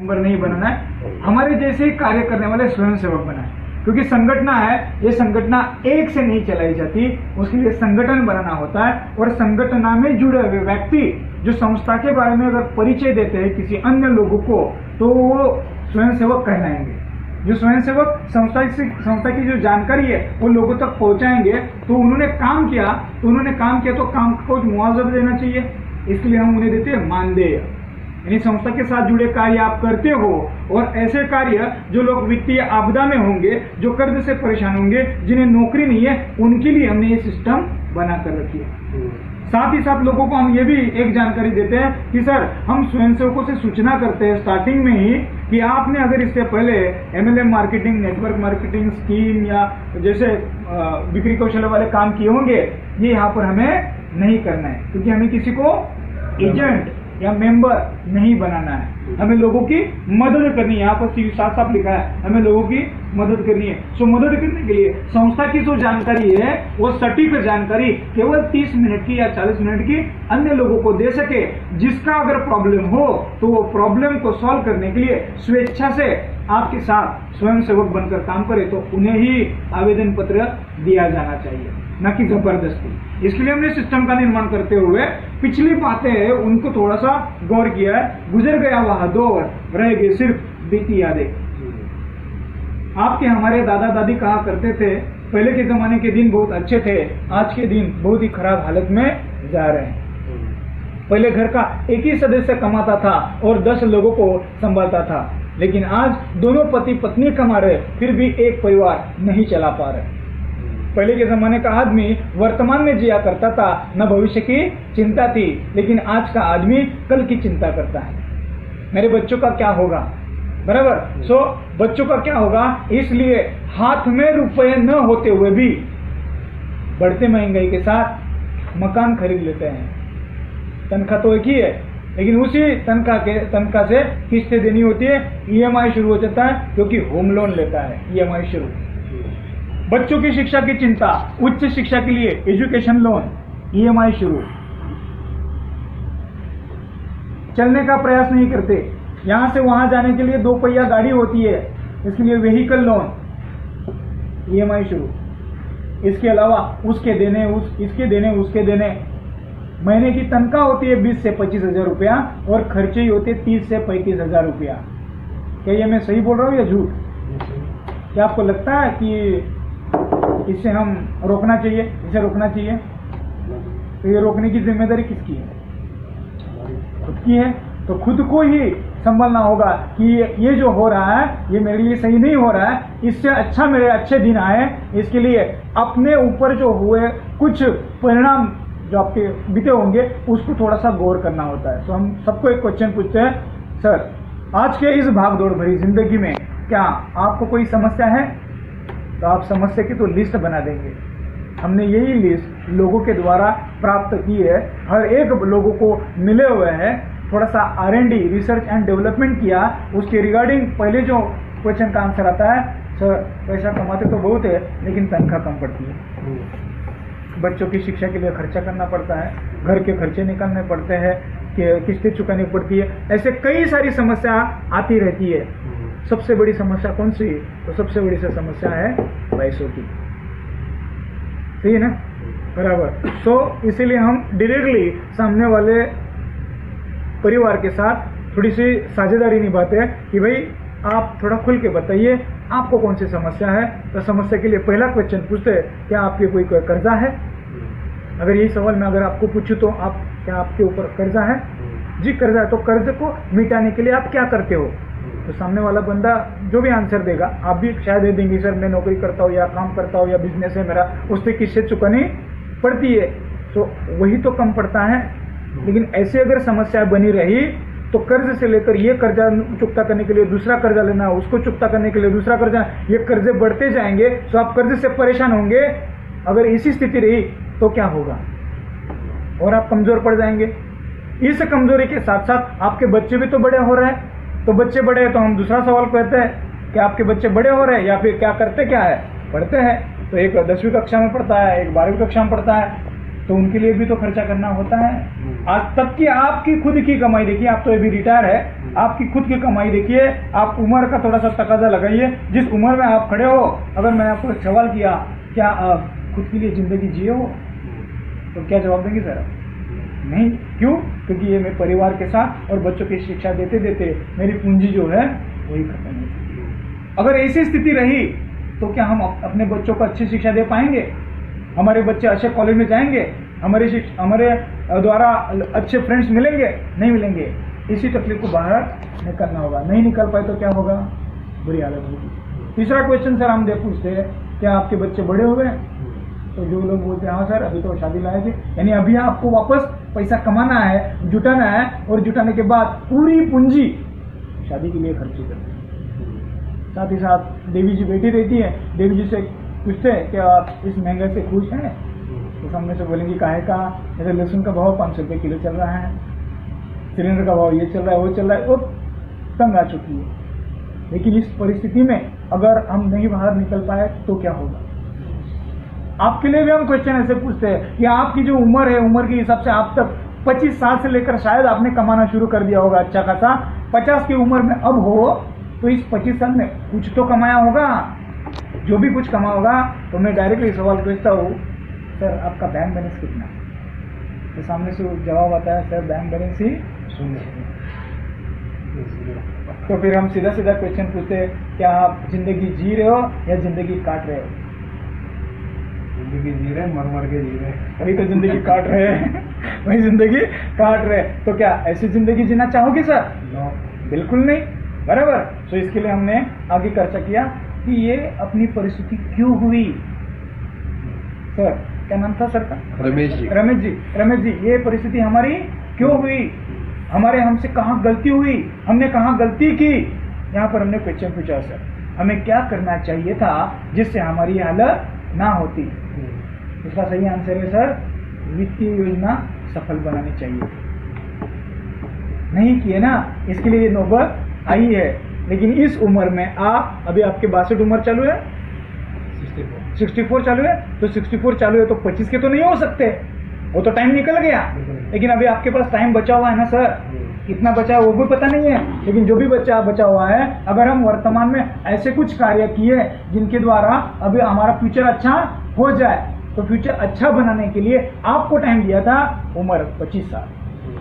Member नहीं बनना है, हमारे जैसे ही कार्य करने वाले स्वयंसेवक बनाए। क्योंकि संगठना है, ये संगठना एक से नहीं चलाई जाती, उसके लिए संगठन बनाना होता है। और संगठना में जुड़े हुए व्यक्ति जो संस्था के बारे में अगर परिचय देते हैं किसी अन्य लोगों को, तो वो स्वयंसेवक कहलाएंगे। जो स्वयंसेवक संस्था की जो जानकारी है वो लोगों तक पहुंचाएंगे, तो उन्होंने काम किया तो काम को मुआवजा देना चाहिए, इसलिए हम उन्हें देते हैं मानदेय। यानी संस्था के साथ जुड़े कार्य आप करते हो, और ऐसे कार्य जो लोग वित्तीय आपदा में होंगे, जो कर्ज से परेशान होंगे, जिन्हें नौकरी नहीं है, उनके लिए हमने ये सिस्टम बना कर रखी है। साथ ही साथ लोगों को हम ये भी एक जानकारी देते हैं कि सर, हम स्वयंसेवकों से सूचना करते हैं स्टार्टिंग में ही कि आपने अगर इससे पहले MLM marketing, network marketing scheme या जैसे बिक्री कौशल वाले काम किए होंगे, ये यहाँ पर हमें नहीं करना है, क्योंकि हमें किसी को एजेंट या मेंबर नहीं बनाना है, हमें लोगों की मदद करनी है। यहाँ पर साफ साफ लिखा है, हमें लोगों की मदद करनी है। सो मदद करने के लिए संस्था की जो जानकारी है वो सटीक जानकारी केवल 30 मिनट की या 40 मिनट की अन्य लोगों को दे सके। जिसका अगर प्रॉब्लम हो तो वो प्रॉब्लम को सॉल्व करने के लिए स्वेच्छा से आपके साथ स्वयंसेवक बनकर काम करे, तो उन्हें ही आवेदन पत्र दिया जाना चाहिए, न कि जबरदस्ती। इसके लिए हमने सिस्टम का निर्माण करते हुए पिछली बातें उनको थोड़ा सा गौर किया है। गुजर गया वह दौर, रह गए सिर्फ बीती यादें। आपके हमारे दादा दादी कहा करते थे, पहले के जमाने के दिन बहुत अच्छे थे, आज के दिन बहुत ही खराब हालत में जा रहे हैं। पहले घर का एक ही सदस्य कमाता था और 10 लोगों को संभालता था, लेकिन आज दोनों पति पत्नी कमा रहे, फिर भी एक परिवार नहीं चला पा रहे। पहले के जमाने का आदमी वर्तमान में जिया करता था, न भविष्य की चिंता थी, लेकिन आज का आदमी कल की चिंता करता है। मेरे बच्चों का क्या होगा, बराबर। सो बच्चों का क्या होगा, इसलिए हाथ में रुपए न होते हुए भी बढ़ते महंगाई के साथ मकान खरीद लेते हैं। तनख्वाह तो एक ही है, लेकिन उसी तनख्वाह से किस्तें देनी होती है, EMI शुरू हो जाता है, क्योंकि होम लोन लेता है, EMI शुरू। बच्चों की शिक्षा की चिंता, उच्च शिक्षा के लिए एजुकेशन लोन, EMI शुरू। चलने का प्रयास नहीं करते, यहां से वहां जाने के लिए 2 पहिया गाड़ी होती है, इसके लिए व्हीकल लोन, EMI शुरू। इसके अलावा उसके देने, उसके देने। महीने की तनख्वाह होती है 20 से 25 हजार रुपया, और खर्चे ही होते 30 से 35 हजार रुपया। क्या ये मैं सही बोल रहा हूँ या झूठ? क्या आपको लगता है कि इसे हम रोकना चाहिए, इसे रोकना चाहिए? तो ये रोकने की जिम्मेदारी किसकी है? खुद की है। तो खुद को ही संभलना होगा कि ये जो हो रहा है ये मेरे लिए सही नहीं हो रहा है, इससे अच्छा मेरे अच्छे दिन आए। इसके लिए अपने ऊपर जो हुए कुछ परिणाम जो आपके बीते होंगे उसको थोड़ा सा गौर करना होता है। तो हम सबको एक क्वेश्चन पूछते हैं, सर आज के इस भागदौड़ भरी जिंदगी में क्या आपको कोई समस्या है? तो आप समस्या की तो लिस्ट बना देंगे। हमने यही लिस्ट लोगों के द्वारा प्राप्त की है, हर एक लोगों को मिले हुए हैं। थोड़ा सा R&D, रिसर्च एंड डेवलपमेंट किया, उसके रिगार्डिंग पहले जो क्वेश्चन का आंसर आता है, सर पैसा कमाते तो बहुत है लेकिन तनख्वाह कम पड़ती है, बच्चों की शिक्षा के लिए खर्चा करना पड़ता है, घर के खर्चे निकालने पड़ते हैं, कि किस्तें चुकानी पड़ती है, ऐसे कई सारी समस्या आती रहती है। सबसे बड़ी समस्या कौन सी? तो सबसे बड़ी समस्या है पैसों की, सही है ना, बराबर। सो इसीलिए हम डायरेक्टली सामने वाले परिवार के साथ थोड़ी सी साझेदारी निभाते हैं कि भाई आप थोड़ा खुल के बताइए आपको कौन सी समस्या है। तो समस्या के लिए पहला क्वेश्चन पूछते हैं, क्या आपके कोई कर्जा है? अगर यही सवाल मैं अगर आपको पूछूं तो क्या आपके ऊपर कर्जा है? जी कर्जा है। तो कर्ज को मिटाने के लिए आप क्या करते हो? तो सामने वाला बंदा जो भी आंसर देगा आप भी शायद दे देंगे, सर मैं नौकरी करता हूँ या काम करता हूँ या बिजनेस है मेरा, उससे किस्तें चुकानी पड़ती है। तो वही तो कम पड़ता है। लेकिन ऐसे अगर समस्या बनी रही तो कर्ज से लेकर ये कर्जा चुकता करने के लिए दूसरा कर्जा लेना, उसको चुकता करने के लिए दूसरा कर्जा, ये कर्जे बढ़ते जाएंगे तो आप कर्ज से परेशान होंगे। अगर इसी स्थिति रही तो क्या होगा? और आप कमजोर पड़ जाएंगे। इस कमजोरी के साथ साथ आपके बच्चे भी तो बड़े हो रहे हैं। तो बच्चे बड़े हैं तो हम दूसरा सवाल कहते हैं कि आपके बच्चे बड़े हो रहे हैं या फिर क्या करते क्या है? पढ़ते हैं। तो एक 10वीं कक्षा में पढ़ता है, एक 12वीं कक्षा में पढ़ता है, तो उनके लिए भी तो खर्चा करना होता है। आज तक की आपकी खुद की कमाई, देखिए आप तो अभी रिटायर है, आपकी खुद की कमाई देखिए, आप उम्र का थोड़ा सा तकाजा लगाइए। जिस उम्र में आप खड़े हो, अगर मैंने आपको एक सवाल किया, क्या आप खुद के लिए जिंदगी जिए हो, तो क्या जवाब देंगे सर? नहीं। क्यों? क्योंकि ये मैं परिवार के साथ और बच्चों की शिक्षा देते देते मेरी पूंजी जो है वही खत्म है। अगर ऐसी स्थिति रही तो क्या हम अपने बच्चों को अच्छी शिक्षा दे पाएंगे? हमारे बच्चे अच्छे कॉलेज में जाएंगे? हमारे द्वारा अच्छे फ्रेंड्स मिलेंगे? नहीं मिलेंगे। इसी तकलीफ को बाहर निकलना होगा। नहीं निकल पाए तो क्या होगा? बुरी हालत होगी। तीसरा क्वेश्चन सर हम पूछते हैं, क्या आपके बच्चे बड़े हो गए? तो जो लोग बोलते हैं हाँ सर अभी तो शादी लायक है, यानी अभी आपको वापस पैसा कमाना है, जुटाना है, और जुटाने के बाद पूरी पूंजी शादी के लिए खर्ची करते हैं। साथ ही साथ देवी जी बैठी रहती है, देवी जी से पूछते हैं क्या आप इस महंगाई से खुश हैं? तो सामने से बोलेंगे काहे का? जैसे लहसुन का भाव 500 रुपये किलो चल रहा है, सिलेंडर का भाव ये चल रहा है, वो चल रहा है, वो तंग आ चुकी है। लेकिन इस परिस्थिति में अगर हम नहीं बाहर निकल पाए तो क्या होगा? आपके लिए भी हम क्वेश्चन ऐसे पूछते हैं कि आपकी जो उम्र है, उम्र के हिसाब से आप तक 25 साल से लेकर शायद आपने कमाना शुरू कर दिया होगा अच्छा खासा, 50 की उम्र में अब हो, तो इस 25 साल में कुछ तो कमाया होगा। जो भी कुछ कमा होगा तो मैं डायरेक्टली सवाल पूछता हूँ, सर आपका बैंक बैलेंस कितना? तो सामने से जवाब आता है सर बैंक बैलेंस ही 0। तो फिर हम सीधा सीधा क्वेश्चन पूछते हैं, क्या आप जिंदगी जी रहे हो या जिंदगी काट रहे हो? जिंदगी जी रहे, मर मर के जी रहे। वही तो जिंदगी काट रहे हैं वही जिंदगी काट रहे हैं। तो क्या ऐसी जिंदगी जीना चाहोगे सर? नो, बिल्कुल नहीं। बराबर। तो इसके लिए हमने आगे चर्चा किया कि ये अपनी परिस्थिति क्यों हुई। सर क्या नाम था सर का? रमेश जी। रमेश जी, ये परिस्थिति हमारी क्यों हुई? हमसे कहाँ गलती हुई? हमने कहाँ गलती की? यहाँ पर हमने क्वेश्चन पूछा सर, हमें क्या करना चाहिए था जिससे हमारी हालत ना होती? इसका सही आंसर है सर, वित्तीय योजना सफल बनानी चाहिए। नहीं किए ना, इसके लिए नौबत आई है। लेकिन इस उम्र में आप, अभी आपके 62 उम्र चालू है, 64 चालू है, तो 64 चालू है तो 25 के तो नहीं हो सकते, वो तो टाइम निकल गया। लेकिन अभी आपके पास टाइम बचा हुआ है ना सर, कितना बचा है वो भी पता नहीं है, लेकिन जो भी बचा हुआ है, अगर हम वर्तमान में ऐसे कुछ कार्य किए जिनके द्वारा अभी हमारा फ्यूचर अच्छा हो जाए, तो फ्यूचर अच्छा बनाने के लिए आपको टाइम दिया था उम्र 25 साल।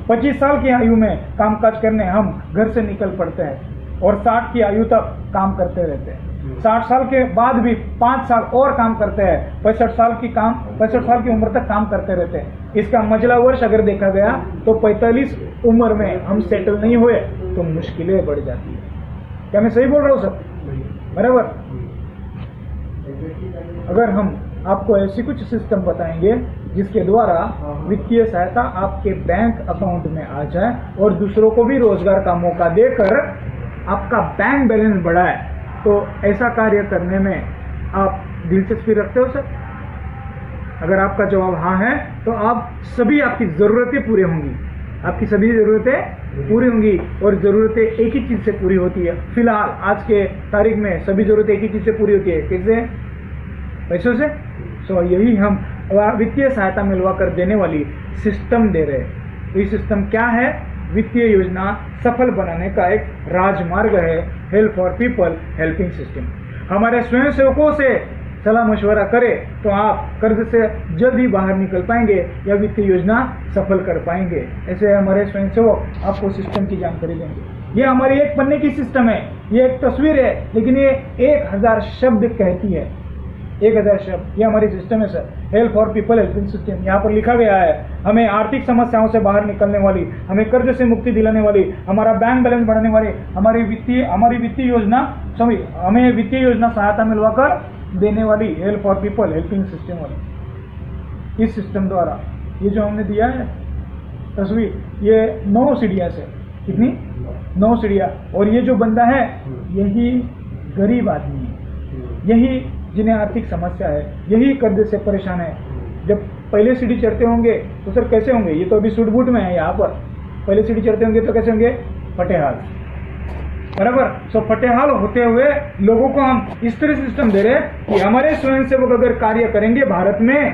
25 साल की आयु में कामकाज करने हम घर से निकल पड़ते हैं और 60 की आयु तक काम करते रहते हैं। 60 साल के बाद भी 5 साल और काम करते हैं, 65 साल की उम्र तक काम करते रहते हैं। इसका मजला वर्ष अगर देखा गया तो 45 उम्र में हम सेटल नहीं हुए तो मुश्किलें बढ़ जाती है। क्या मैं सही बोल रहा हूँ सर? बराबर। अगर हम आपको ऐसी कुछ सिस्टम बताएंगे जिसके द्वारा वित्तीय सहायता आपके बैंक अकाउंट में आ जाए और दूसरों को भी रोजगार का मौका देकर आपका बैंक बैलेंस बढ़ाए, तो ऐसा कार्य करने में आप दिलचस्पी रखते हो सर? अगर आपका जवाब हाँ है तो आप सभी आपकी ज़रूरतें पूरी होंगी, आपकी सभी ज़रूरतें पूरी होंगी। और ज़रूरतें एक ही चीज़ से पूरी होती है। फिलहाल आज के तारीख में सभी ज़रूरतें एक ही चीज़ से पूरी होती है, कैसे? पैसों से। सो यही हम वित्तीय सहायता मिलवा कर देने वाली सिस्टम दे रहे हैं। ये सिस्टम क्या है? वित्तीय योजना सफल बनाने का एक राजमार्ग है, help for people helping system. हमारे स्वयंसेवकों से सलाह मशवरा करें तो आप कर्ज से जल्द ही बाहर निकल पाएंगे या वित्तीय योजना सफल कर पाएंगे। ऐसे हमारे स्वयंसेवक आपको सिस्टम की जानकारी देंगे। ये हमारी एक पन्ने की सिस्टम है, ये एक तस्वीर है, लेकिन ये 1000 शब्द कहती है। 1000 शब्द, ये हमारी सिस्टम है sir, help for people helping system. यहाँ पर लिखा गया है हमें आर्थिक समस्याओं से बाहर निकलने वाली, हमें कर्ज से मुक्ति दिलाने वाली, हमारा बैंक बैलेंस बढ़ाने वाली, हमारी वित्तीय योजना हमें वित्तीय योजना सहायता मिलवाकर देने वाली help for people helping system वाली। इस सिस्टम द्वारा ये जो हमने दिया है तस्वीर, ये 9 सीढ़ियाँ से, कितनी? 9 सीढ़ियाँ। और ये जो बंदा है यही गरीब आदमी है, यही जिन्हें आर्थिक समस्या है, यही कर्ज से परेशान है। जब पहले सीढ़ी चढ़ते होंगे तो सर कैसे होंगे? ये तो अभी सूट बूट में है। यहाँ पर पहले सीढ़ी चढ़ते होंगे तो कैसे होंगे? फटेहाल। बराबर। सो फटेहाल होते हुए लोगों को हम इस तरह सिस्टम दे रहे हैं कि हमारे स्वयंसेवक अगर कार्य करेंगे भारत में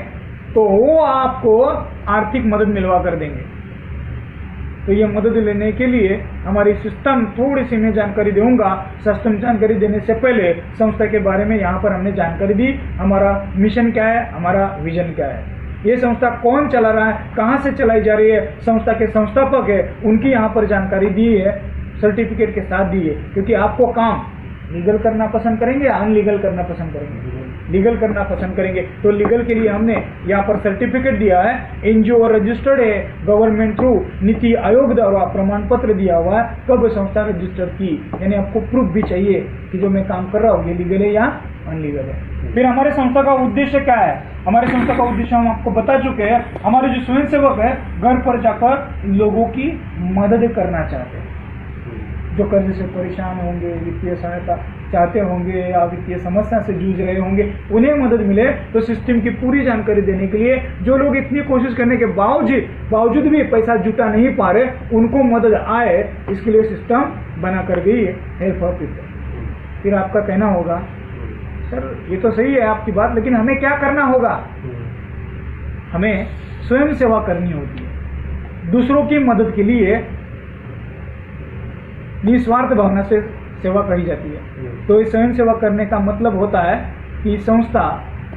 तो वो आपको आर्थिक मदद मिलवा कर देंगे। तो ये मदद लेने के लिए हमारी सिस्टम थोड़ी सी मैं जानकारी दूंगा। सिस्टम जानकारी देने से पहले संस्था के बारे में यहाँ पर हमने जानकारी दी। हमारा मिशन क्या है, हमारा विजन क्या है, ये संस्था कौन चला रहा है, कहाँ से चलाई जा रही है, संस्था के संस्थापक है उनकी यहाँ पर जानकारी दी है, सर्टिफिकेट के साथ दी है। क्योंकि आपको काम लीगल करना पसंद करेंगे या अनलीगल करना पसंद करेंगे? लीगल करना पसंद करेंगे। तो लीगल के लिए हमने यहाँ पर सर्टिफिकेट दिया है, एनजीओ रजिस्टर्ड है, गवर्नमेंट थ्रू नीति आयोग द्वारा प्रमाण पत्र दिया हुआ है, कब संस्था रजिस्टर्ड की, यानी आपको प्रूफ भी चाहिए कि जो मैं काम कर रहा हूँ ये लीगल है या अनलीगल है। फिर हमारे संस्था का उद्देश्य क्या है? हमारे संस्था का उद्देश्य हम आपको बता चुके हैं। हमारे जो स्वयंसेवक है घर पर जाकर लोगों की मदद करना चाहते हैं, जो कर्ज से परेशान होंगे, वित्तीय सहायता चाहते होंगे या वित्तीय समस्या से जूझ रहे होंगे, उन्हें मदद मिले। तो सिस्टम की पूरी जानकारी देने के लिए जो लोग इतनी कोशिश करने के बावजूद भी पैसा जुटा नहीं पा रहे, उनको मदद आए, इसके लिए सिस्टम बना कर गई है हेल्प फॉर पीपल। फिर आपका कहना होगा सर ये तो सही है आपकी बात, लेकिन हमें क्या करना होगा? हमें स्वयं सेवा करनी होती है। दूसरों की मदद के लिए निस्वार्थ भावना से सेवा कही जाती है। तो इस स्वयं सेवा करने का मतलब होता है कि संस्था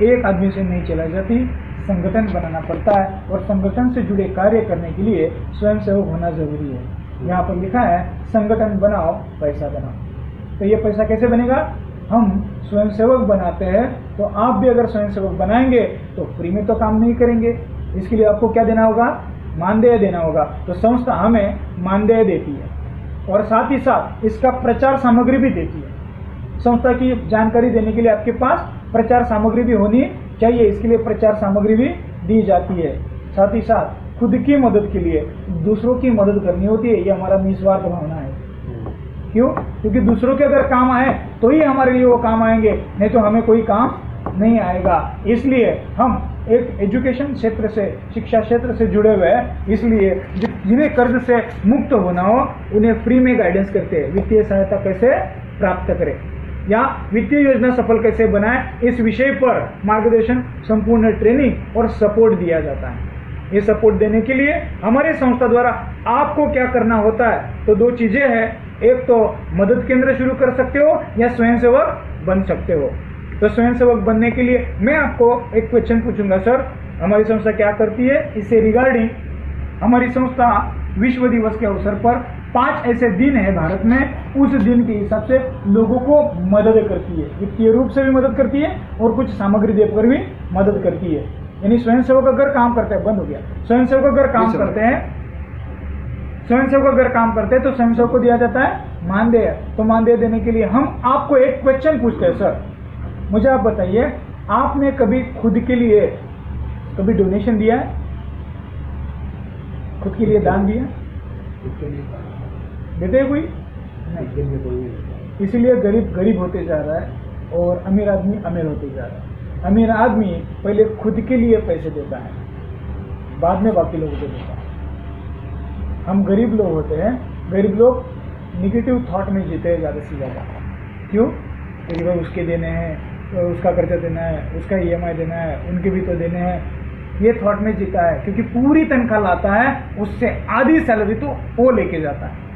एक आदमी से नहीं चलाई जाती, संगठन बनाना पड़ता है और संगठन से जुड़े कार्य करने के लिए स्वयं सेवक होना जरूरी है। यहाँ पर लिखा है संगठन बनाओ पैसा बनाओ। तो ये पैसा कैसे बनेगा? हम स्वयं सेवक बनाते हैं, तो आप भी अगर स्वयं सेवक बनाएंगे तो फ्री में तो काम नहीं करेंगे, इसके लिए आपको क्या देना होगा? मानदेय देना होगा। तो संस्था हमें मानदेय देती है और साथ ही साथ इसका प्रचार सामग्री भी देती है। संस्था की जानकारी देने के लिए आपके पास प्रचार सामग्री भी होनी चाहिए, इसके लिए प्रचार सामग्री भी दी जाती है। साथ ही साथ खुद की मदद के लिए दूसरों की मदद करनी होती है, ये हमारा निस्वार्थ भावना है। क्यों? क्योंकि दूसरों के अगर काम आए तो ही हमारे लिए वो काम आएंगे, नहीं तो हमें कोई काम नहीं आएगा। इसलिए हम एक एजुकेशन क्षेत्र से, शिक्षा क्षेत्र से जुड़े हुए हैं, इसलिए जिन्हें कर्ज से मुक्त होना हो उन्हें फ्री में गाइडेंस करते हैं। वित्तीय सहायता कैसे प्राप्त करें या वित्तीय योजना सफल कैसे बनाएं, इस विषय पर मार्गदर्शन, संपूर्ण ट्रेनिंग और सपोर्ट दिया जाता है। ये सपोर्ट देने के लिए हमारे संस्था द्वारा आपको क्या करना होता है? तो दो चीजें हैं, एक तो मदद केंद्र शुरू कर सकते हो या स्वयंसेवक बन सकते हो। तो स्वयंसेवक बनने के लिए मैं आपको एक क्वेश्चन पूछूंगा, सर हमारी संस्था क्या करती है? इससे रिगार्डिंग हमारी संस्था विश्व दिवस के अवसर पर 5 ऐसे दिन है भारत में, उस दिन के हिसाब से लोगों को मदद करती है, वित्तीय रूप से भी मदद करती है और कुछ सामग्री देकर भी मदद करती है। यानी स्वयंसेवक अगर काम करते हैं, बंद हो गया, स्वयंसेवक अगर काम करते हैं, स्वयंसेवक अगर काम करते हैं तो स्वयंसेवक को दिया जाता है मानदेय। तो मानदेय देने के लिए हम आपको एक क्वेश्चन पूछते हैं, सर मुझे आप बताइए, आपने कभी खुद के लिए कभी डोनेशन दिया है? खुद के लिए दान दिया देते हैं कोई? नहीं। इसीलिए गरीब गरीब होते जा रहा है और अमीर आदमी अमीर होते जा रहा है। अमीर आदमी पहले खुद के लिए पैसे देता है, बाद में बाकी लोगों को देता है। हम गरीब लोग होते हैं, गरीब लोग निगेटिव थॉट में जीते हैं ज़्यादा से ज़्यादा। क्यों? क्योंकि भाई उसके देने हैं, तो उसका कर्जा देना है, उसका EMI देना है, उनके भी तो देने हैं, ये थॉट में जीता है। क्योंकि पूरी तनख्वाह लाता है, उससे आधी सैलरी तो वो लेके जाता है।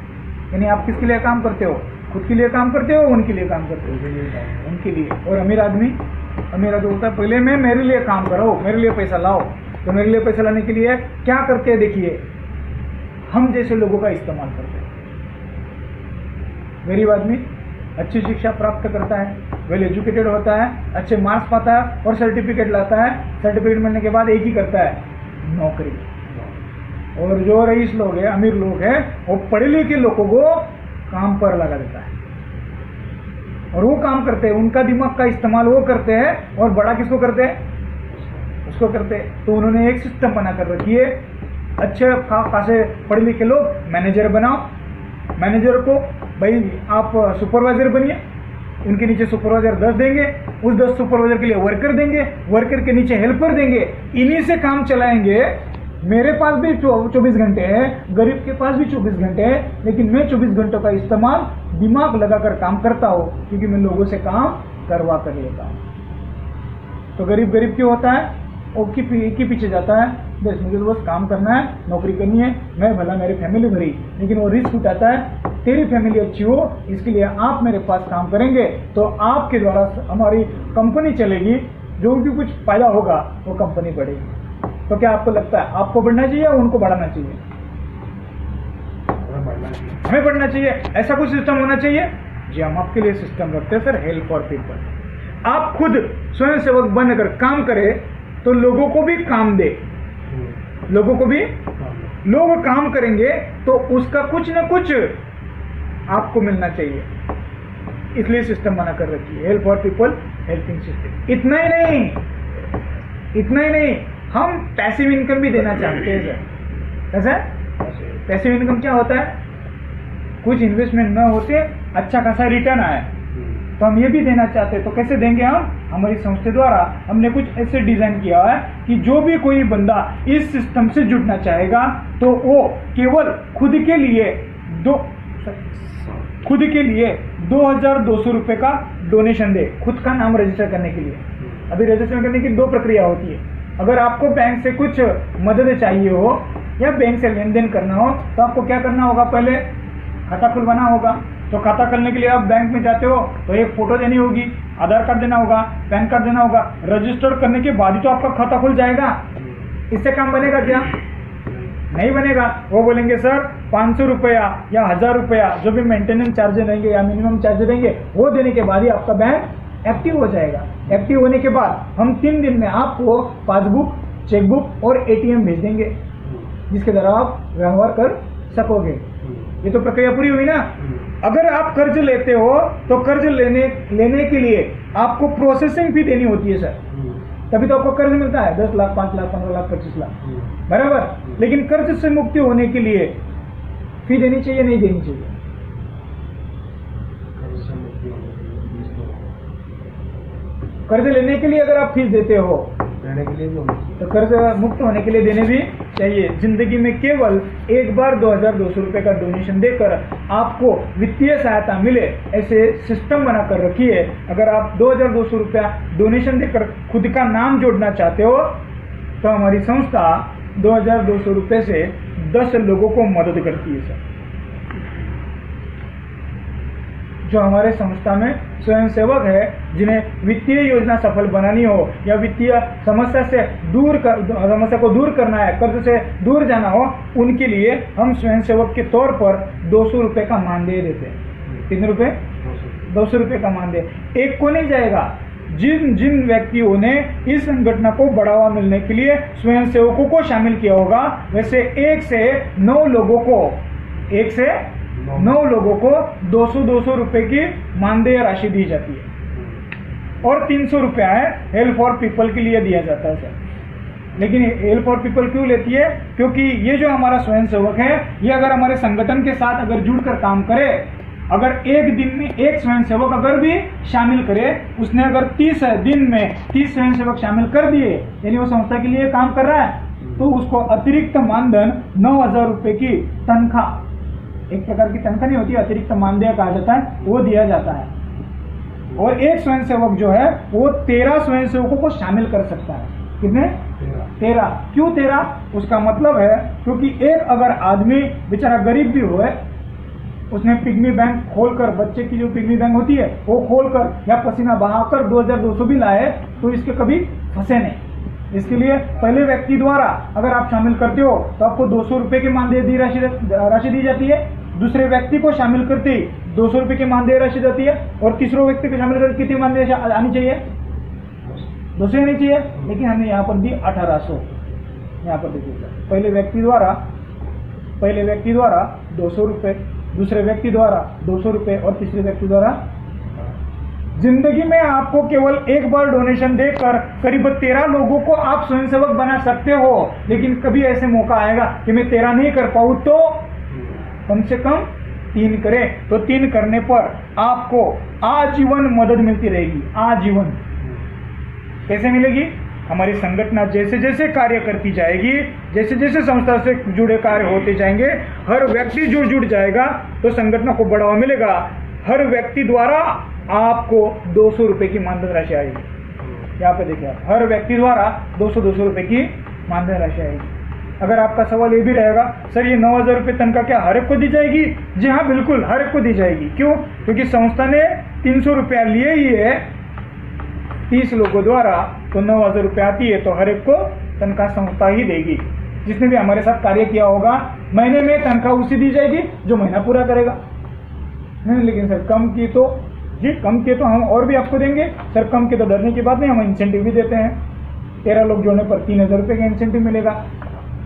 यानी आप किसके लिए काम करते हो? खुद के लिए काम करते हो, उनके लिए काम करते हो? उनके लिए। और अमीर आदमी जो होता है, पहले मैं मेरे लिए काम करो, मेरे लिए पैसा लाओ। तो मेरे लिए पैसा लाने के लिए क्या करते हैं? देखिए, हम जैसे लोगों का इस्तेमाल करते हैं। गरीब आदमी अच्छी शिक्षा प्राप्त करता है, वेल एजुकेटेड होता है, अच्छे मार्क्स पाता है और सर्टिफिकेट लाता है। सर्टिफिकेट मिलने के बाद एक ही करता है, नौकरी। और जो रईस लोग हैं, अमीर लोग हैं, वो पढ़े लिखे लोगों को काम पर लगा देता है और वो काम करते हैं, उनका दिमाग का इस्तेमाल वो करते हैं और बड़ा किसको करते हैं? उसको करते हैं। तो उन्होंने एक सिस्टम बना कर रखी है, अच्छे खासे पढ़े लिखे लोग मैनेजर बनाओ, मैनेजर को भाई आप सुपरवाइजर बनिए, उनके नीचे सुपरवाइजर 10 देंगे, उस 10 सुपरवाइजर के लिए वर्कर देंगे, वर्कर के नीचे हेल्पर देंगे, इन्हीं से काम चलाएंगे। मेरे पास भी 24 घंटे है, गरीब के पास भी 24 घंटे है, लेकिन मैं 24 घंटों का इस्तेमाल दिमाग लगाकर काम करता हूँ, क्योंकि मैं लोगों से काम करवा कर लेता हूँ। तो गरीब गरीब क्यों होता है? वो की पीछे जाता है, बस मुझे तो बस काम करना है, नौकरी करनी है, मैं भला मेरी फैमिली भरी, लेकिन वो रिस्क उठाता है तेरी फैमिली अच्छी हो, इसके लिए आप मेरे पास काम करेंगे तो आपके द्वारा हमारी कंपनी चलेगी, जो भी कुछ फायदा होगा वो कंपनी बढ़ेगी। तो क्या आपको लगता है आपको बढ़ना चाहिए या उनको बढ़ाना चाहिए? हमें बढ़ना चाहिए। ऐसा कुछ सिस्टम होना चाहिए जी, हम आपके लिए सिस्टम रखते हैं सर, हेल्प फॉर पीपल। आप खुद स्वयं सेवक बनकर काम करें तो लोगों को भी काम दे, लोगों को भी, लोग काम करेंगे तो उसका कुछ ना कुछ आपको मिलना चाहिए, इसलिए सिस्टम बना कर रखी है, help for people helping system. इतना ही नहीं, हम पैसिव इनकम भी देना चाहते हैं सर। कैसा? पैसिव इनकम क्या होता है? कुछ इन्वेस्टमेंट न होते अच्छा खासा रिटर्न आए, तो हम ये भी देना चाहते हैं। तो कैसे देंगे हम? हमारी संस्था द्वारा हमने कुछ ऐसे डिजाइन किया है कि जो भी कोई बंदा इस सिस्टम से जुड़ना चाहेगा तो वो केवल खुद के लिए 2,200 रुपए का डोनेशन दे, खुद का नाम रजिस्टर करने के लिए। अभी रजिस्टर करने की 2 प्रक्रिया होती है। अगर आपको बैंक से कुछ मदद चाहिए हो या बैंक से लेन देन करना हो तो आपको क्या करना होगा? पहले खाता खुलवाना होगा। तो खाता खोलने के लिए आप बैंक में जाते हो तो एक फोटो देनी होगी, आधार कार्ड देना होगा, पैन कार्ड देना होगा। रजिस्टर करने के बाद ही तो आपका खाता खुल जाएगा। इससे काम बनेगा क्या? नहीं बनेगा। वो बोलेंगे सर 500 रुपया या 1000 रुपया जो भी मेंटेनेंस चार्ज रहेंगे या मिनिमम चार्ज रहेंगे वो देने के बाद ही आपका बैंक एक्टिव हो जाएगा। एक्टिव होने के बाद हम 3 दिन में आपको पासबुक, चेकबुक और ATM भेज देंगे, जिसके द्वारा आप व्यवहार कर सकोगे। ये तो प्रक्रिया पूरी हुई ना। अगर आप कर्ज लेते हो तो कर्ज लेने के लिए आपको प्रोसेसिंग फी देनी होती है सर, तभी तो आपको कर्ज मिलता है। 10 लाख, 5 लाख, 15 लाख, 25 लाख, बराबर। लेकिन कर्ज से मुक्ति होने के लिए फी देनी चाहिए, नहीं देनी चाहिए? कर्ज लेने के लिए अगर आप फीस देते हो देने के लिए भी तो कर्ज मुक्त होने के लिए देने भी चाहिए। जिंदगी में केवल एक बार 2,200 रुपए का डोनेशन देकर आपको वित्तीय सहायता मिले, ऐसे सिस्टम बनाकर रखिए। अगर आप 2,200 रुपया डोनेशन देकर खुद का नाम जोड़ना चाहते हो तो हमारी संस्था 2,200 रुपये से 10 लोगों को मदद करती है सर। जो हमारे संस्था में स्वयं सेवक है जिन्हें वित्तीय योजना सफल बनानी हो या वित्तीय समस्या को दूर करना है, कर्ज से दूर जाना हो, उनके लिए हम स्वयं सेवक के तौर पर 200 रुपये का मानदेय देते हैं। कितने रुपए? 200 रुपये का मानदेय। एक को नहीं जाएगा। जिन व्यक्तियों ने इस संगठन को बढ़ावा मिलने के लिए स्वयं सेवकों को शामिल किया होगा, वैसे 1 से 9 लोगों को 200 रुपए की मानदेय राशि दी जाती है और 300 रुपया है हेल्प फॉर पीपल के लिए दिया जाता है सर। लेकिन हेल्प फॉर पीपल क्यों लेती है? क्योंकि ये जो हमारा स्वयं सेवक है, ये अगर हमारे संगठन के साथ अगर जुड़कर काम करे, अगर एक दिन में एक स्वयं सेवक अगर भी शामिल करे, उसने अगर 30 दिन में 30 स्वयं सेवक शामिल कर दिए, यानी वो संस्था के लिए काम कर रहा है, तो उसको अतिरिक्त मानधन 9,000 रुपए की तनख्वाह, एक प्रकार की तनख्वाह नहीं होती, अतिरिक्त मानदेय कहा जाता है, वो दिया जाता है। और एक स्वयं सेवक जो है वो 13 स्वयं सेवकों को शामिल कर सकता है। कितने? 13। क्यों 13? उसका मतलब है क्योंकि एक अगर आदमी बेचारा गरीब भी हो, उसने पिग्मी बैंक खोलकर, बच्चे की जो पिग्मी बैंक होती है वो खोलकर या पसीना बहाकर 2,200 भी लाए तो इसके कभी फंसे नहीं। इसके लिए पहले व्यक्ति द्वारा अगर आप शामिल करते हो तो आपको 200 रुपए की मानदेय राशि दी जाती है। दूसरे व्यक्ति को शामिल करते ही 200 रुपए की मानदेय राशि जाती है और तीसरे व्यक्ति को शामिल करके कितनी मानदेय आनी चाहिए? 200 आनी चाहिए। लेकिन हमने यहाँ पर दी 1800। यहाँ पर देखिए सर, पहले व्यक्ति द्वारा 200 रुपए, दूसरे व्यक्ति द्वारा 200 रुपए और तीसरे व्यक्ति द्वारा। जिंदगी में आपको केवल एक बार डोनेशन देकर करीब 13 लोगों को आप स्वयंसेवक बना सकते हो। लेकिन कभी ऐसे मौका आएगा कि मैं 13 नहीं कर पाऊँ तो कम से कम 3 करें। तो 3 करने पर आपको आजीवन मदद मिलती रहेगी। आजीवन कैसे मिलेगी? हमारी संगठन जैसे जैसे कार्य करती जाएगी, जैसे जैसे संस्था से जुड़े कार्य होते जाएंगे, हर व्यक्ति जुड़ जाएगा तो संगठन को बढ़ावा मिलेगा। हर व्यक्ति द्वारा आपको 200 रुपए की मानदेय राशि आएगी। यहाँ पे देखिए आप, हर व्यक्ति द्वारा 200-200 रुपये की मानदेय राशि आएगी। अगर आपका सवाल ये भी रहेगा सर ये 9,000 रुपये तनख्वाह क्या हर एक को दी जाएगी? जी हाँ बिल्कुल, हर एक को दी जाएगी। क्यों? क्योंकि संस्था ने 300 रुपया लिए ही है 30 लोगों द्वारा, तो 9,000 रुपये आती है, तो हर एक को तनख्वाह संस्था ही देगी। जिसने भी हमारे साथ कार्य किया होगा महीने में तनख्वाह उसी दी जाएगी जो महीना पूरा करेगा। नहीं लेकिन सर कम की तो जी कम की तो हम और भी आपको देंगे। सर कम की तो डरने की बात नहीं, हम इंसेंटिव भी देते हैं। 13 लोग जोड़ने पर 3,000 रुपये का इंसेंटिव मिलेगा।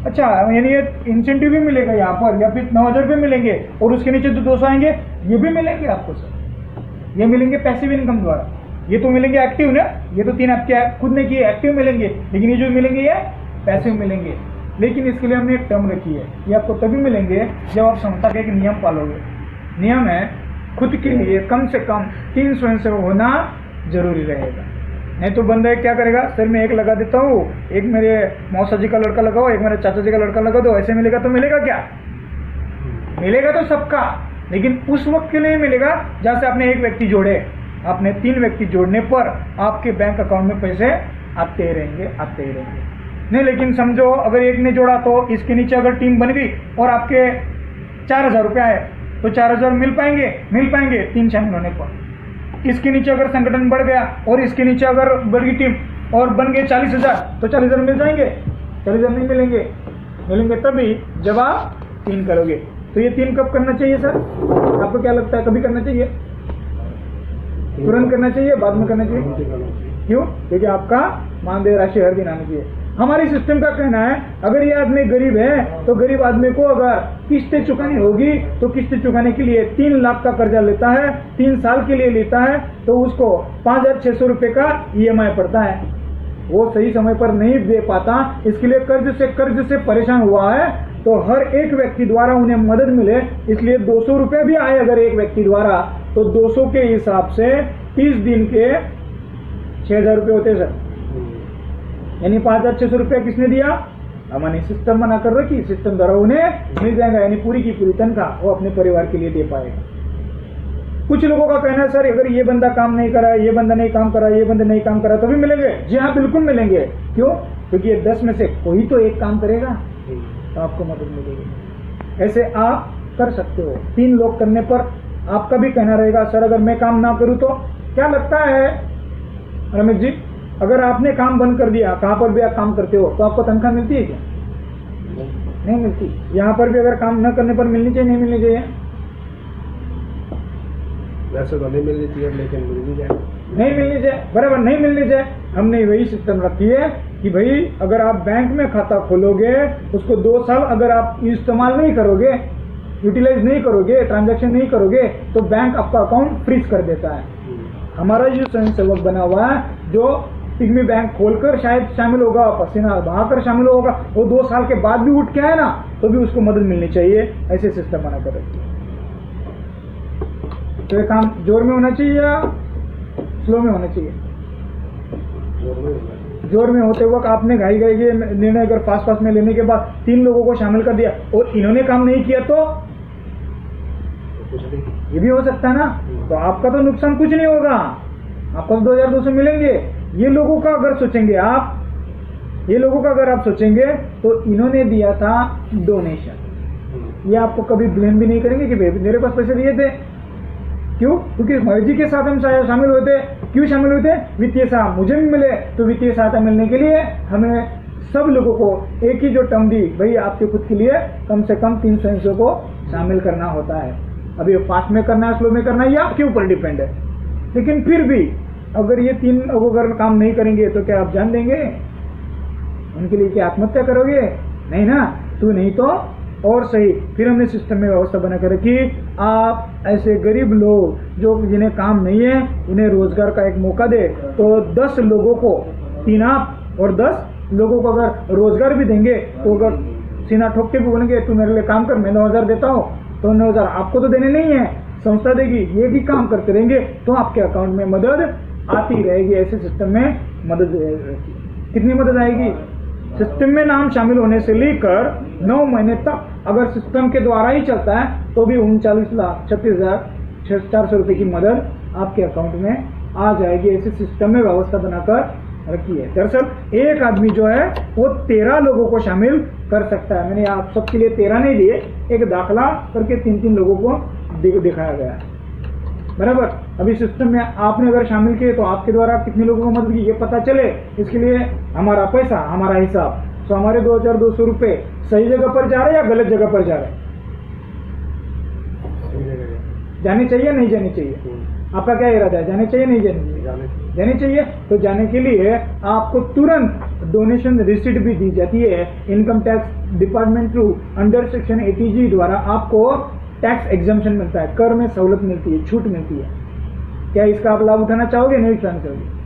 अच्छा यानी ये इंसेंटिव भी मिलेगा यहाँ पर, या फिर 9,000 रुपये मिलेंगे और उसके नीचे जो 200 आएंगे ये भी मिलेंगे आपको सर। ये मिलेंगे पैसिव इनकम द्वारा, ये तो मिलेंगे एक्टिव ना, ये तो 3 आपके खुद ने किए एक्टिव मिलेंगे, लेकिन ये जो मिलेंगे ये पैसिव मिलेंगे। लेकिन इसके लिए हमने एक टर्म रखी है, ये आपको तभी मिलेंगे जब आप संस्था का एक नियम पालोगे। नियम है खुद के लिए कम से कम 3 स्वयंसेवक होना जरूरी रहेगा। नहीं तो बंदा क्या करेगा, सर मैं एक लगा देता हूँ, एक मेरे मौसा जी का लड़का लगाओ, एक मेरे चाचा जी का लड़का लगा दो, ऐसे मिलेगा तो मिलेगा क्या? मिलेगा तो सबका, लेकिन उस वक्त के लिए मिलेगा जहाँ से आपने एक व्यक्ति जोड़े। आपने 3 व्यक्ति जोड़ने पर आपके बैंक अकाउंट में पैसे आते ही रहेंगे। नहीं लेकिन समझो अगर एक ने जोड़ा तो इसके नीचे अगर टीम बन गई और आपके 4,000 रुपये आए तो 4,000 मिल पाएंगे 3 शामिल होने पर। इसके नीचे अगर संगठन बढ़ गया और इसके नीचे अगर बढ़ गई टीम और बन गए 40,000 तो 40,000 मिल जाएंगे? 40,000 नहीं मिलेंगे तभी जब आप 3 करोगे। तो ये 3 कब करना चाहिए सर? आपको क्या लगता है कभी करना चाहिए? तुरंत करना चाहिए, बाद में करना चाहिए? क्यों? क्योंकि आपका मानदेय राशि हर दिन आनी चाहिए। हमारे सिस्टम का कहना है अगर ये आदमी गरीब है तो गरीब आदमी को अगर किस्तें चुकानी होगी तो किस्तें चुकाने के लिए 3 लाख का कर्जा लेता है, 3 साल के लिए लेता है, तो उसको 5,600 रुपये का EMI पड़ता है। वो सही समय पर नहीं दे पाता, इसके लिए कर्ज से परेशान हुआ है। तो हर एक व्यक्ति द्वारा उन्हें मदद मिले, इसलिए 200 रुपये भी आए अगर एक व्यक्ति द्वारा, तो 200 के हिसाब से 30 दिन के 6,000 रुपये होते सर। यानी 5,600 रुपया किसने दिया? हमने सिस्टम बना कर रखी, सिस्टम द्वारा उन्हें मिल जाएगा, यानी पूरी की पूरी तनख्वाह वो अपने परिवार के लिए दे पाएगा। कुछ लोगों का कहना है सर अगर ये बंदा काम नहीं करा, ये बंदा नहीं काम करा, ये बंदा नहीं काम करा तो भी मिलेंगे। जी हाँ बिल्कुल मिलेंगे। क्यों? क्योंकि ये 10 में से कोई तो एक काम करेगा तो आपको मदद मिलेगी। ऐसे आप कर सकते हो। 3 लोग करने पर आपका भी कहना रहेगा सर अगर मैं काम ना करूं तो? क्या लगता है रमेश जी, अगर आपने काम बंद कर दिया, कहाँ पर भी आप काम करते हो, तो आपको तनख्वाह मिलती है क्या? नहीं मिलती। यहाँ पर भी अगर काम न करने पर मिलनी चाहिए, नहीं मिलनी चाहिए? वैसे तो नहीं मिलनी चाहिए, लेकिन मिल भी जाए। नहीं मिलनी चाहिए, बराबर नहीं मिलनी चाहिए। हमने वही सिस्टम रखी है कि भाई अगर आप बैंक में खाता खोलोगे, उसको 2 साल अगर आप इस्तेमाल नहीं करोगे, यूटिलाइज नहीं करोगे, ट्रांजैक्शन नहीं करोगे, तो बैंक आपका अकाउंट फ्रीज कर देता है। हमारा जो स्वयंसेवक बना हुआ है, जो पिग्मी बैंक खोलकर शायद शामिल होगा, पसीना बहाकर शामिल होगा, वो 2 साल के बाद भी उठ के आए ना, तो भी उसको मदद मिलनी चाहिए। ऐसे सिस्टम बना कर रखिए। तो ये काम जोर में होना चाहिए या स्लो में होना चाहिए? जोर में होते वक्त आपने घाई ये निर्णय अगर फास्ट में लेने के बाद 3 लोगों को शामिल कर दिया और इन्होंने काम नहीं किया तो ये भी हो सकता है ना। तो आपका तो नुकसान कुछ नहीं होगा, आपको 2,200 मिलेंगे। ये लोगों का अगर सोचेंगे आप, ये लोगों का अगर आप सोचेंगे तो इन्होंने दिया था डोनेशन, ये आपको कभी ब्लेम भी नहीं करेंगे कि मेरे पास पैसे दिए थे। क्यों? क्योंकि मर्जी के साथ हम शामिल हुए थे। क्यों शामिल हुए थे? वित्तीय सहायता मुझे भी मिले, तो वित्तीय सहायता मिलने के लिए हमें सब लोगों को एक ही जो टर्म दी, भाई आपके खुद के लिए कम से कम 3 स्वयंसेवकों को शामिल करना होता है। अभी फास्ट में करना है, स्लो में करना है, ये आपके ऊपर डिपेंड है। लेकिन फिर भी अगर ये 3 लोग अगर काम नहीं करेंगे तो क्या आप जान देंगे? उनके लिए क्या आत्महत्या करोगे? नहीं ना। तो नहीं तो और सही। फिर हमने सिस्टम में व्यवस्था बनाकर रखी, आप ऐसे गरीब लोग जो जिन्हें काम नहीं है, उन्हें रोजगार का एक मौका दे। तो 10 लोगों को 3 आप और 10 लोगों को अगर रोजगार भी देंगे, तो अगर सीना ठोक के भी बोलेंगे तू मेरे लिए काम कर, मैं 9,000 देता हूँ, तो 9,000 आपको तो देने नहीं है, संस्था देगी। ये भी काम करते रहेंगे तो आपके अकाउंट में मदद आती रहेगी। ऐसे सिस्टम में मदद कितनी मदद आएगी? सिस्टम में नाम शामिल होने से लेकर 9 महीने तक अगर सिस्टम के द्वारा ही चलता है तो भी 39,36,400 रुपये की मदद आपके अकाउंट में आ जाएगी। ऐसे सिस्टम में व्यवस्था बनाकर रखी है। दरअसल एक आदमी जो है वो 13 लोगों को शामिल कर सकता है। मैंने आप सबके लिए 13 नहीं दिए, एक दाखला करके 3-3 लोगों को दिखाया गया है, बराबर। अभी सिस्टम में आपने अगर शामिल किए तो आपके द्वारा कितने लोगों को मदद की ये पता चले, इसके लिए हमारा पैसा, हमारा हिसाब, तो हमारे 2200 रुपये सही जगह पर जा रहे हैं या गलत जगह पर जा रहे हैं? जाने चाहिए नहीं जाने चाहिए? आपका क्या इरादा है, जाने चाहिए नहीं जाने चाहिए? जाने चाहिए। तो जाने के लिए आपको तुरंत डोनेशन रिसीट भी दी जाती है income tax department through under section 80G द्वारा। आपको टैक्स एग्जम्पशन मिलता है, कर में सहूलत मिलती है, छूट मिलती है। क्या इसका आप लाभ उठाना चाहोगे, नहीं उठाना चाहोगे?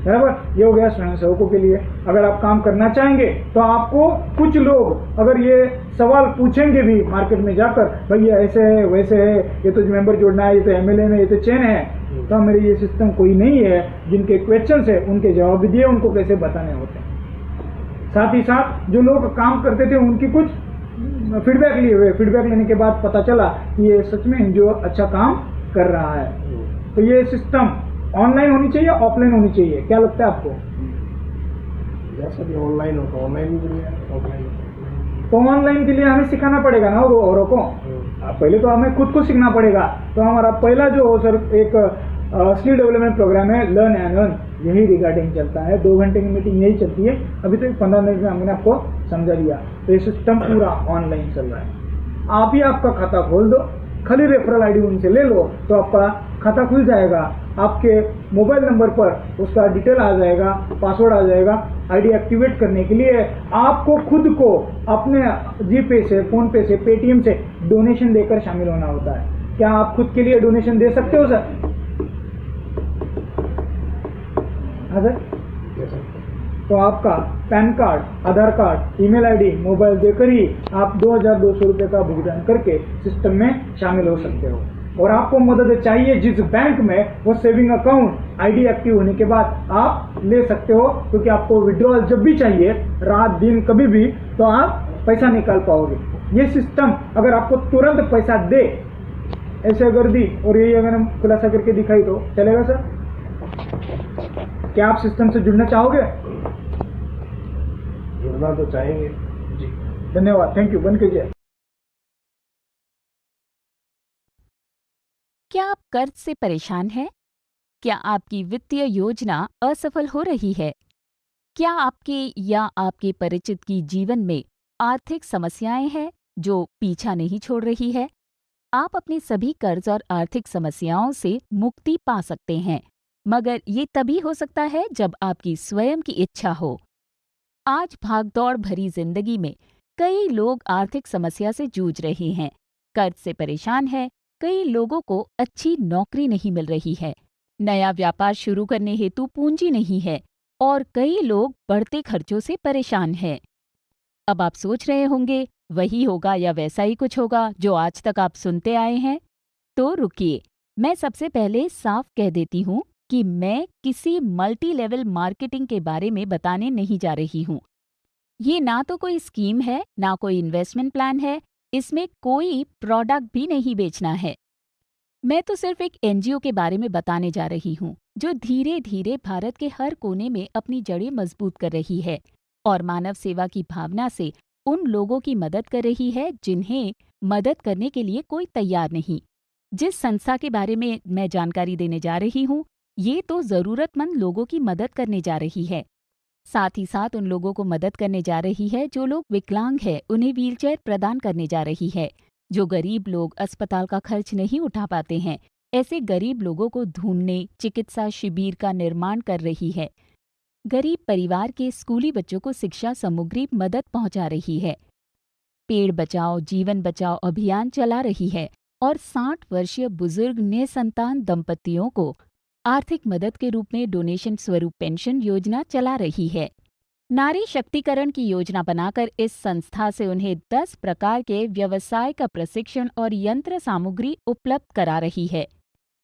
बराबर। ये हो गया स्वयंसेवकों के लिए। अगर आप काम करना चाहेंगे तो आपको कुछ लोग अगर ये सवाल पूछेंगे भी मार्केट में जाकर, भाई ये ऐसे है वैसे है, ये तो मेंबर जोड़ना है, ये तो MLA में, ये तो चेन है, तो मेरे ये सिस्टम कोई नहीं है। जिनके क्वेश्चंस है उनके जवाब दिए, उनको कैसे बताने होते हैं। साथ ही साथ जो लोग काम करते थे उनकी कुछ फीडबैक लिए हुए, फीडबैक लेने के बाद पता चला कि ये सच में एनजीओ अच्छा काम कर रहा है। तो ये सिस्टम ऑनलाइन होनी चाहिए, ऑफलाइन होनी चाहिए, क्या लगता है आपको? जैसा भी ऑनलाइन हो तो ऑनलाइन ही बढ़िया है, ऑफलाइन तो ऑनलाइन के लिए हमें सिखाना पड़ेगा ना वो औरों को। पहले तो हमें खुद को सीखना पड़ेगा। तो हमारा पहला जो सर एक स्किल डेवलपमेंट प्रोग्राम है लर्न एंड अर्न, यही रिगार्डिंग चलता है। 2 घंटे की मीटिंग यही चलती है। अभी तो 15 मिनट में हमने आपको समझा दिया। तो ये सिस्टम पूरा ऑनलाइन चल रहा है। आप ही आपका खाता खोल दो, खाली रेफरल आईडी उनसे ले लो तो आपका खाता खुल जाएगा। आपके मोबाइल नंबर पर उसका डिटेल आ जाएगा, पासवर्ड आ जाएगा। आईडी एक्टिवेट करने के लिए आपको खुद को अपने जीपे से, फोन पे से, पेटीएम से डोनेशन देकर शामिल होना होता है। क्या आप खुद के लिए डोनेशन दे सकते हो सर? हाँ सर। तो आपका पैन कार्ड, आधार कार्ड, ईमेल आईडी, मोबाइल देकर ही आप 2200 रुपये का भुगतान करके सिस्टम में शामिल हो सकते हो। और आपको मदद चाहिए जिस बैंक में, वो सेविंग अकाउंट आईडी एक्टिव होने के बाद आप ले सकते हो, क्योंकि आपको विड्रॉल जब भी चाहिए, रात दिन कभी भी, तो आप पैसा निकाल पाओगे। ये सिस्टम अगर आपको तुरंत पैसा दे, ऐसे अगर दी और यही अगर हम खुलासा करके दिखाई तो चलेगा सर? क्या आप सिस्टम से जुड़ना चाहोगे? जुड़ना तो चाहेंगे जी। धन्यवाद, थैंक यू। बंद कीजिए। क्या आप कर्ज से परेशान हैं? क्या आपकी वित्तीय योजना असफल हो रही है? क्या आपके या आपके परिचित की जीवन में आर्थिक समस्याएं हैं जो पीछा नहीं छोड़ रही है? आप अपने सभी कर्ज और आर्थिक समस्याओं से मुक्ति पा सकते हैं, मगर ये तभी हो सकता है जब आपकी स्वयं की इच्छा हो। आज भागदौड़ भरी जिंदगी में कई लोग आर्थिक समस्या से जूझ रहे हैं, कर्ज से परेशान हैं, कई लोगों को अच्छी नौकरी नहीं मिल रही है, नया व्यापार शुरू करने हेतु पूंजी नहीं है और कई लोग बढ़ते खर्चों से परेशान हैं। अब आप सोच रहे होंगे वही होगा या वैसा ही कुछ होगा जो आज तक आप सुनते आए हैं। तो रुकिए, मैं सबसे पहले साफ कह देती हूँ कि मैं किसी मल्टी लेवल मार्केटिंग के बारे में बताने नहीं जा रही हूँ। ये ना तो कोई स्कीम है, ना कोई इन्वेस्टमेंट प्लान है, इसमें कोई प्रोडक्ट भी नहीं बेचना है। मैं तो सिर्फ एक एनजीओ के बारे में बताने जा रही हूँ जो धीरे धीरे भारत के हर कोने में अपनी जड़ें मजबूत कर रही है और मानव सेवा की भावना से उन लोगों की मदद कर रही है जिन्हें मदद करने के लिए कोई तैयार नहीं। जिस संस्था के बारे में मैं जानकारी देने जा रही हूँ, ये तो जरूरतमंद लोगों की मदद करने जा रही है। साथ ही साथ उन लोगों को मदद करने जा रही है जो लोग विकलांग हैं, उन्हें व्हीलचेयर प्रदान करने जा रही है। जो गरीब लोग अस्पताल का खर्च नहीं उठा पाते हैं, ऐसे गरीब लोगों को ढूंढने चिकित्सा शिविर का निर्माण कर रही है। गरीब परिवार के स्कूली बच्चों को शिक्षा सामग्री मदद पहुंचा रही है। पेड़ बचाओ जीवन बचाओ अभियान चला रही है और 60 वर्षीय बुजुर्ग निसंतान दंपतियों को आर्थिक मदद के रूप में डोनेशन स्वरूप पेंशन योजना चला रही है। नारी शक्तिकरण की योजना बनाकर इस संस्था से उन्हें 10 प्रकार के व्यवसाय का प्रशिक्षण और यंत्र सामग्री उपलब्ध करा रही है।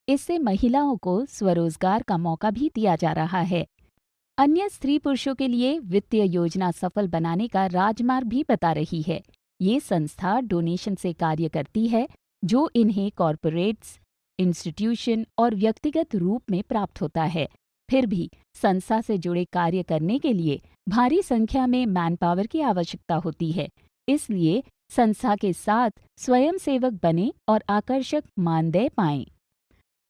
इससे महिलाओं को स्वरोजगार का मौका भी दिया जा रहा है। अन्य स्त्री पुरुषों के लिए वित्तीय योजना सफल बनाने का राजमार्ग भी बता रही है। ये संस्था डोनेशन से कार्य करती है जो इन्हें कॉरपोरेट्स, इंस्टीट्यूशन और व्यक्तिगत रूप में प्राप्त होता है। फिर भी संस्था से जुड़े कार्य करने के लिए भारी संख्या में मैन पावर की आवश्यकता होती है। इसलिए संस्था के साथ स्वयंसेवक बने और आकर्षक मानदेय पाएं।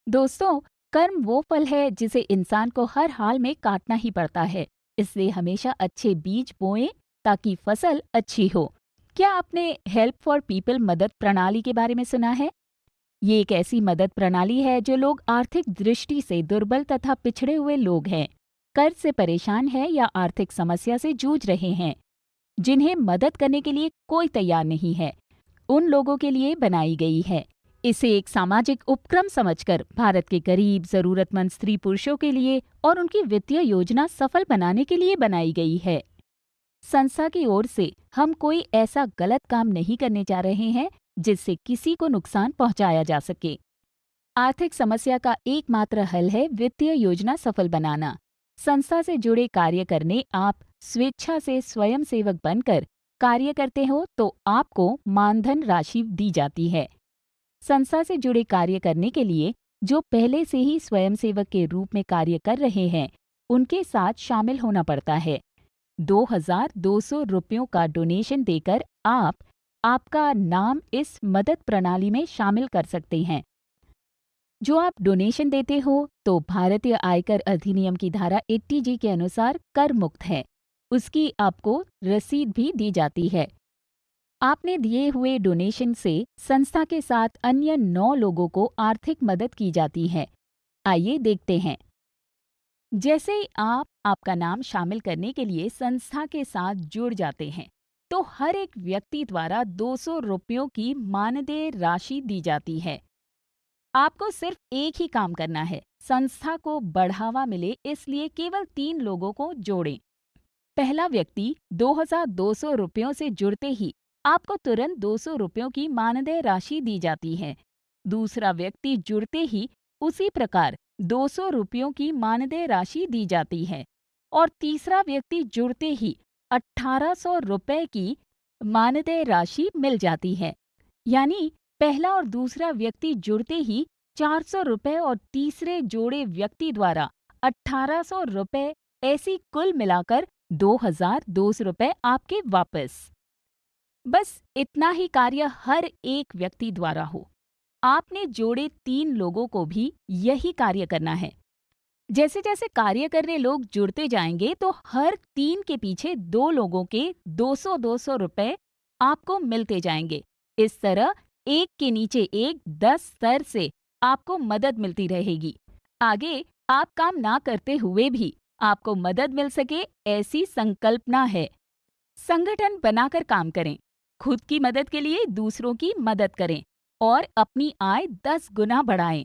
दोस्तों, कर्म वो फल है जिसे इंसान को हर हाल में काटना ही पड़ता है। इसलिए हमेशा अच्छे बीज बोएं ताकि फसल अच्छी हो। क्या आपने हेल्प फॉर पीपल मदद प्रणाली के बारे में सुना है? ये एक ऐसी मदद प्रणाली है जो लोग आर्थिक दृष्टि से दुर्बल तथा पिछड़े हुए लोग हैं, कर्ज से परेशान हैं या आर्थिक समस्या से जूझ रहे हैं, जिन्हें मदद करने के लिए कोई तैयार नहीं है, उन लोगों के लिए बनाई गई है। इसे एक सामाजिक उपक्रम समझकर भारत के गरीब, जरूरतमंद स्त्री पुरुषों के लिए और उनकी वित्तीय योजना सफल बनाने के लिए बनाई गई है। संस्था की ओर से हम कोई ऐसा गलत काम नहीं करने जा रहे हैं जिससे किसी को नुकसान पहुंचाया जा सके। आर्थिक समस्या का एकमात्र हल है वित्तीय योजना सफल बनाना। संस्था से जुड़े कार्य करने आप स्वेच्छा से स्वयंसेवक बनकर कार्य करते हो तो आपको मानधन राशि दी जाती है। संस्था से जुड़े कार्य करने के लिए जो पहले से ही स्वयंसेवक के रूप में कार्य कर रहे हैं, उनके साथ शामिल होना पड़ता है। 2,200 रुपयों का डोनेशन देकर आप आपका नाम इस मदद प्रणाली में शामिल कर सकते हैं। जो आप डोनेशन देते हो तो भारतीय आयकर अधिनियम की धारा 80G के अनुसार कर मुक्त है। उसकी आपको रसीद भी दी जाती है। आपने दिए हुए डोनेशन से संस्था के साथ अन्य 9 लोगों को आर्थिक मदद की जाती है। आइए देखते हैं। जैसे ही आप आपका नाम शामिल करने के लिए संस्था के साथ जुड़ जाते हैं, तो हर एक व्यक्ति द्वारा 200 रुपयों की मानदेय राशि दी जाती है। आपको सिर्फ एक ही काम करना है, संस्था को बढ़ावा मिले इसलिए केवल 3 लोगों को जोड़ें। पहला व्यक्ति 2,200 रुपयों से जुड़ते ही आपको तुरंत 200 रुपयों की मानदेय राशि दी जाती है। दूसरा व्यक्ति जुड़ते ही उसी प्रकार 200 रुपयों की मानदेय राशि दी जाती है और तीसरा व्यक्ति जुड़ते ही 1,800 रुपए की मानदेय राशि मिल जाती है। यानी पहला और दूसरा व्यक्ति जुड़ते ही 400 रुपए और तीसरे जोड़े व्यक्ति द्वारा 1,800 रुपए, ऐसी कुल मिलाकर 2,200 रुपए आपके वापस। बस इतना ही कार्य हर एक व्यक्ति द्वारा हो। आपने जोड़े 3 लोगों को भी यही कार्य करना है। जैसे जैसे कार्य करने लोग जुड़ते जाएंगे तो हर 3 के पीछे 2 लोगों के 200-200 रुपए आपको मिलते जाएंगे। इस तरह एक के नीचे एक 10 स्तर से आपको मदद मिलती रहेगी। आगे आप काम ना करते हुए भी आपको मदद मिल सके, ऐसी संकल्पना है। संगठन बनाकर काम करें, खुद की मदद के लिए दूसरों की मदद करें और अपनी आय 10 गुना बढ़ाएं।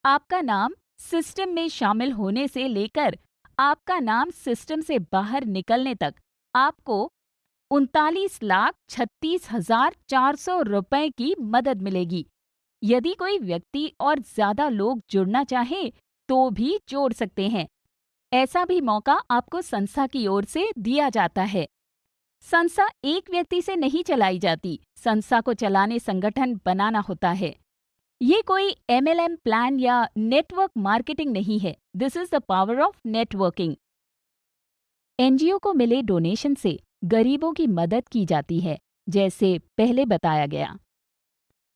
आपका नाम सिस्टम में शामिल होने से लेकर आपका नाम सिस्टम से बाहर निकलने तक आपको 39,36,400 रुपए की मदद मिलेगी। यदि कोई व्यक्ति और ज्यादा लोग जुड़ना चाहे तो भी जोड़ सकते हैं। ऐसा भी मौका आपको संस्था की ओर से दिया जाता है। संस्था एक व्यक्ति से नहीं चलाई जाती, संस्था को चलाने संगठन बनाना होता है। ये कोई MLM प्लान या नेटवर्क मार्केटिंग नहीं है। This is the power of networking. NGO को मिले डोनेशन से गरीबों की मदद की जाती है, जैसे पहले बताया गया।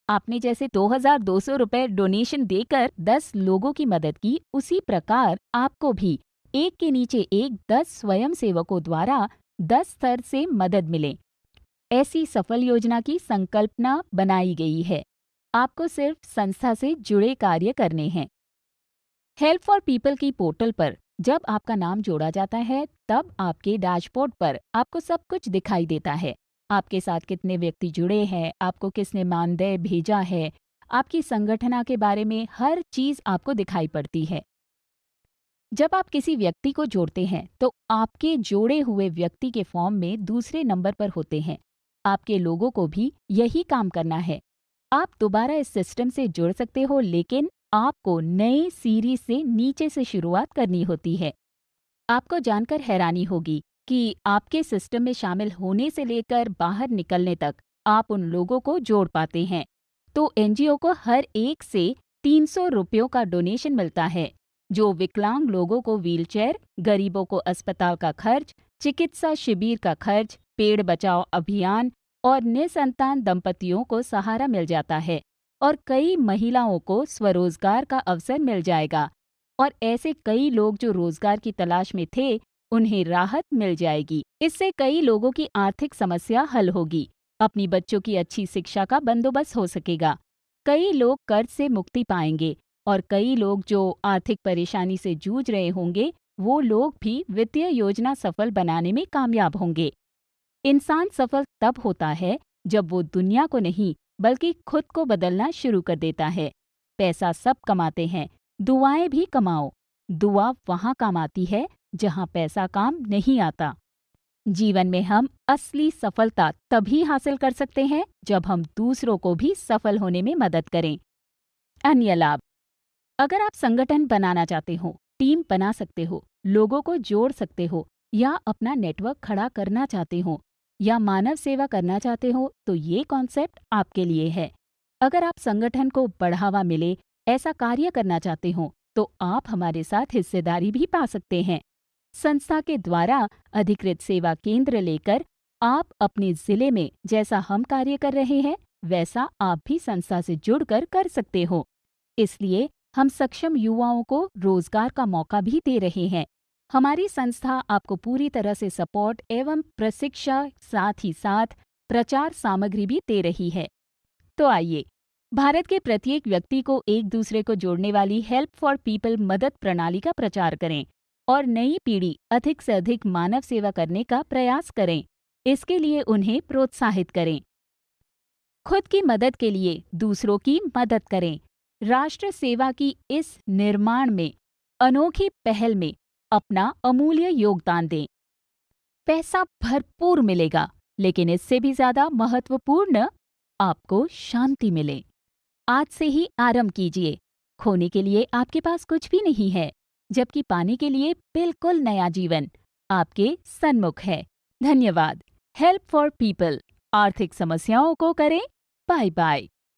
आपने जैसे 2,200 रुपए डोनेशन देकर 10 लोगों की मदद की, उसी प्रकार आपको भी एक के नीचे एक 10 स्वयंसेवकों द्वारा 10 स्तर से मदद मिले। ऐसी सफल योजना की संकल्पना बनाई गई है। आपको सिर्फ संस्था से जुड़े कार्य करने हैं। हेल्प फॉर पीपल की पोर्टल पर जब आपका नाम जोड़ा जाता है, तब आपके डैशबोर्ड पर आपको सब कुछ दिखाई देता है। आपके साथ कितने व्यक्ति जुड़े हैं, आपको किसने मानदेय भेजा है, आपकी संगठना के बारे में हर चीज आपको दिखाई पड़ती है। जब आप किसी व्यक्ति को जोड़ते हैं तो आपके जोड़े हुए व्यक्ति के फॉर्म में दूसरे नंबर पर होते हैं। आपके लोगों को भी यही काम करना है। आप दोबारा इस सिस्टम से जुड़ सकते हो, लेकिन आपको नए सीरीज से नीचे से शुरुआत करनी होती है। आपको जानकर हैरानी होगी कि आपके सिस्टम में शामिल होने से लेकर बाहर निकलने तक आप उन लोगों को जोड़ पाते हैं। तो NGO को हर एक से 300 रुपयों का डोनेशन मिलता है। जो विकलांग लोगों को व्हीलचेयर, गरीबों को अस्पताल का खर्च, चिकित्सा शिविर का खर्च, पेड़ बचाओ अभियान और निसंतान दंपतियों को सहारा मिल जाता है और कई महिलाओं को स्वरोजगार का अवसर मिल जाएगा और ऐसे कई लोग जो रोजगार की तलाश में थे उन्हें राहत मिल जाएगी। इससे कई लोगों की आर्थिक समस्या हल होगी, अपनी बच्चों की अच्छी शिक्षा का बंदोबस्त हो सकेगा, कई लोग कर्ज से मुक्ति पाएंगे और कई लोग जो आर्थिक परेशानी से जूझ रहे होंगे वो लोग भी वित्तीय योजना सफल बनाने में कामयाब होंगे। इंसान सफल तब होता है जब वो दुनिया को नहीं बल्कि खुद को बदलना शुरू कर देता है। पैसा सब कमाते हैं, दुआएं भी कमाओ। दुआ वहां काम आती है जहां पैसा काम नहीं आता। जीवन में हम असली सफलता तभी हासिल कर सकते हैं जब हम दूसरों को भी सफल होने में मदद करें। अन्य लाभ: अगर आप संगठन बनाना चाहते हो, टीम बना सकते हो, लोगों को जोड़ सकते हो या अपना नेटवर्क खड़ा करना चाहते हो या मानव सेवा करना चाहते हो तो ये कॉन्सेप्ट आपके लिए है। अगर आप संगठन को बढ़ावा मिले ऐसा कार्य करना चाहते हो तो आप हमारे साथ हिस्सेदारी भी पा सकते हैं। संस्था के द्वारा अधिकृत सेवा केंद्र लेकर आप अपने जिले में जैसा हम कार्य कर रहे हैं वैसा आप भी संस्था से जुड़कर कर सकते हो। इसलिए हम सक्षम युवाओं को रोजगार का मौका भी दे रहे हैं। हमारी संस्था आपको पूरी तरह से सपोर्ट एवं प्रशिक्षण साथ ही साथ प्रचार सामग्री भी दे रही है। तो आइए भारत के प्रत्येक व्यक्ति को एक दूसरे को जोड़ने वाली हेल्प फॉर पीपल मदद प्रणाली का प्रचार करें और नई पीढ़ी अधिक से अधिक मानव सेवा करने का प्रयास करें। इसके लिए उन्हें प्रोत्साहित करें। खुद की मदद के लिए दूसरों की मदद करें। राष्ट्र सेवा की इस निर्माण में अनोखी पहल में अपना अमूल्य योगदान दें। पैसा भरपूर मिलेगा, लेकिन इससे भी ज्यादा महत्वपूर्ण आपको शांति मिले। आज से ही आरंभ कीजिए। खोने के लिए आपके पास कुछ भी नहीं है, जबकि पाने के लिए बिल्कुल नया जीवन आपके सन्मुख है। धन्यवाद। Help for people. आर्थिक समस्याओं को करें बाय बाय।